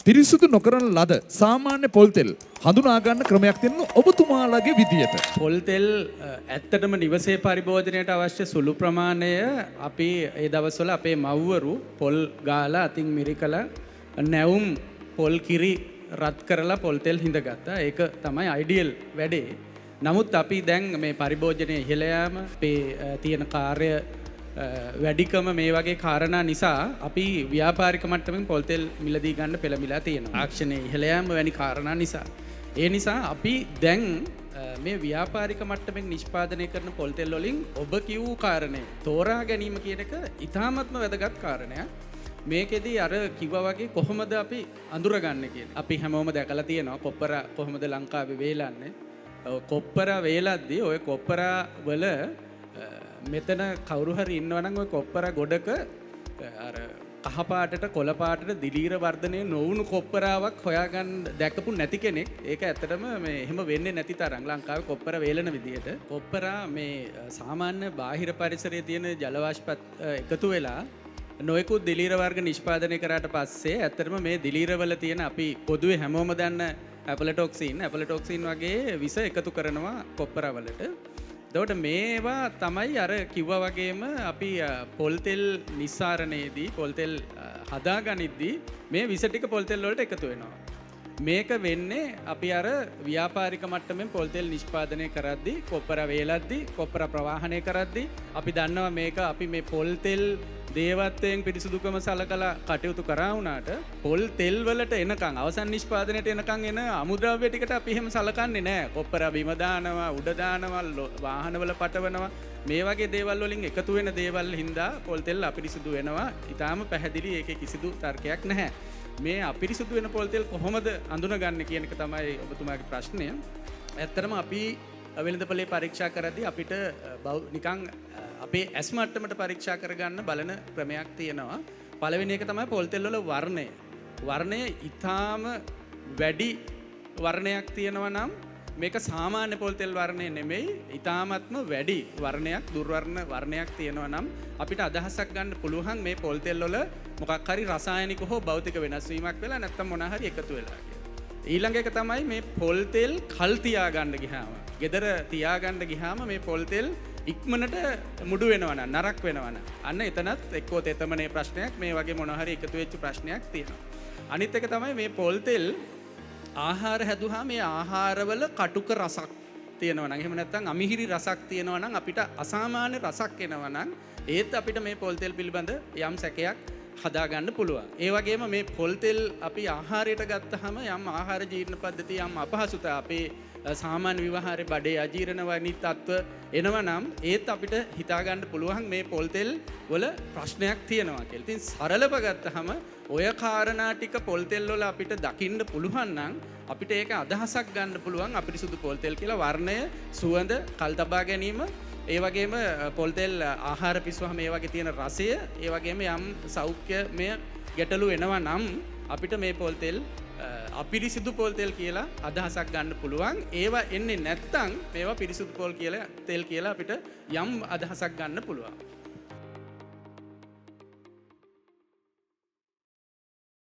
පිරිසුදු නොකරන ලද සාමාන්‍ය පොල් තෙල් හඳුනා ගන්න ක්‍රමයක් තියෙනවා ඔබතුමාලගේ විදියට. පොල් තෙල් ඇත්තටම නිවසේ පරිභෝජනයට අවශ්‍ය සුළු ප්‍රමාණය අපි ඒ දවස්වල අපේ මව්වරු පොල් ගාලා අතින් මිරිකලා නැවුම් පොල් කිරි රත් කරලා පොල් තෙල් හිඳගත්තා. ඒක තමයි අයිඩියල් වැඩේ. නමුත් අපි දැන් මේ පරිභෝජනයේ ඉහළ යාම අපේ තියෙන කාර්ය වැඩිකම මේ වගේ කාරණා නිසා අපි ව්‍යාපාරික මට්ටමින් පොල් තෙල් මිලදී ගන්න පෙළඹිලා තියෙනවා. තාක්ෂණයේ ඉහළ යාම වැනි කාරණා නිසා. ඒ නිසා අපි දැන් මේ ව්‍යාපාරික මට්ටමින් නිෂ්පාදනය කරන පොල් තෙල් වලින් ඔබ කියූ කාරණේ තෝරා ගැනීම කියන එක ඉතාමත්ම වැදගත් කාරණයක්. මේකෙදී අර කිව්වා වගේ කොහොමද අපි අඳුරගන්නේ කියන. අපි හැමෝම දැකලා තියෙනවා කොප්පර කොහොමද ලංකාවේ වේලන්නේ. කොප්පර වේලද්දී ඔය කොප්පර වල මෙතන කවුරු හරි ඉන්නවනම් ඔය කොප්පර ගොඩක අර කහ පාටට කොළ පාටට දිලීර වර්ධනය නොවුණු කොප්පරාවක් හොයාගන්න දැකපු නැති කෙනෙක්. ඒක ඇත්තටම මේ එහෙම වෙන්නේ නැති තරම් ලංකාවේ කොප්පර වේලන විදියට. කොප්පරා මේ සාමාන්‍ය බාහිර පරිසරයේ තියෙන ජල වාෂ්පත් එකතු වෙලා නොයෙකුත් දිලීර වර්ග නිෂ්පාදනය කරාට පස්සේ ඇත්තටම මේ දිලීර වල තියෙන අපි පොදුවේ හැමෝම දන්න ඇපලටොක්සින් වගේ විස එකතු කරනවා කොප්පරා වලට. එතකොට මේවා තමයි අර කිව්වා වගේම අපි පොල් තෙල් නිස්සාරණයේදී පොල් තෙල් හදාගනිද්දී මේ විස ටික පොල් තෙල් වලට එකතු වෙනවා. මේක වෙන්නේ අපි අර ව්‍යාපාරික මට්ටමින් පොල් තෙල් නිෂ්පාදනය කරද්දී කොප්පර වේලද්දී කොප්පර ප්‍රවාහනය කරද්දී අපි දන්නවා මේක අපි මේ පොල් තෙල් දේවත්වයෙන් පිරිසුදුකම සලකලා කටයුතු කරා වුණාට පොල් තෙල් වලට එනකන් අවසන් නිෂ්පාදනයට එනකන් එන අමුද්‍රව්‍ය ටිකට අපි එහෙම සලකන්නේ නැහැ. කොප්පර බිම දානවා, උඩ දානවා, වාහනවල පටවනවා. මේ වගේ දේවල් වලින් එකතු වෙන දේවල් හින්දා පොල් තෙල් අපිරිසුදු වෙනවා. ඊටාම පැහැදිලි, ඒකේ කිසිදු තර්කයක් නැහැ. මේ අපිරිසුදු වෙන පොල් තෙල් කොහොමද අඳුනගන්නේ කියන එක තමයි ඔබතුමාගේ ප්‍රශ්නය. ඇත්තටම අපි වෙළඳපොලේ පරීක්ෂා කරද්දී අපිට නිකන් අපේ ඇස් මට්ටමට පරීක්ෂා කරගන්න බලන ක්‍රමයක් තියෙනවා. පළවෙනි එක තමයි පොල් තෙල් වල වර්ණය. වර්ණය ඊටාම වැඩි වර්ණයක් තියෙනවා නම් මේක සාමාන්‍ය පොල් තෙල් වර්ණය නෙමෙයි. ඊටාමත්ම වැඩි වර්ණයක් දුර්වර්ණ වර්ණයක් තියෙනවා නම් අපිට අදහසක් ගන්න පුළුවන් මේ පොල් තෙල් වල මොකක් හරි රසායනික හෝ භෞතික වෙනස් වීමක් වෙලා නැත්නම් මොනවා හරි එකතු වෙලා කියලා. ඊළඟ එක තමයි මේ පොල් තෙල් කල් තියාගන්න ගියාම, ගෙදර තියාගන්න ගියාම මේ පොල් තෙල් ඉක්මනට මුඩු වෙනවනම් නරක් වෙනවනම් අන්න එතනත් එක්කෝ තෙතමනේ ප්‍රශ්නයක් මේ වගේ මොනවා හරි එකතු වෙච්ච ප්‍රශ්නයක් තියෙනවා. අනිත් එක තමයි මේ පොල් තෙල් ආහාර හැදුවා මේ ආහාරවල කටුක රසක් තියෙනවා නම් එහෙම නැත්නම් අමිහිරි රසක් තියෙනවා නම් අපිට අසාමාන්‍ය රසක් එනවා නම් ඒත් අපිට මේ පොල් තෙල් පිළිබඳ යම් සැකයක් හදාගන්න පුළුවන්. ඒ වගේම මේ පොල් තෙල් අපි ආහාරයට ගත්තාම යම් ආහාර ජීර්ණ පද්ධතිය යම් අපහසුතා අපේ සාමාන්‍ය විවහාරේ බඩේ අජීර්ණ වැනි තත්ත්ව එනවා නම් ඒත් අපිට හිතාගන්න පුළුවන් මේ පොල් තෙල් වල ප්‍රශ්නයක් තියෙනවා කියලා. ඉතින් සරලව ගත්තාම ඔය කාරණා ටික පොල් තෙල් වල අපිට දකින්න පුළුවන් නම් අපිට ඒක අදහසක් ගන්න පුළුවන් අපිරිසුදු පොල් තෙල් කියලා. වර්ණය, සුවඳ, කල් තබා ගැනීම, ඒ වගේම පොල් තෙල් ආහාර පිස්සුවම මේ වගේ තියෙන රසය, ඒ වගේම යම් සෞඛ්‍යමය ගැටලු එනවා නම් අපිට මේ පොල් තෙල් අපිරිසිදු පොල් තෙල් කියලා අදහසක් ගන්න පුළුවන්. ඒවා එන්නේ නැත්තම් මේවා පිරිසිදු පොල් කියලා තෙල් කියලා අපිට යම් අදහසක් ගන්න පුළුවන්.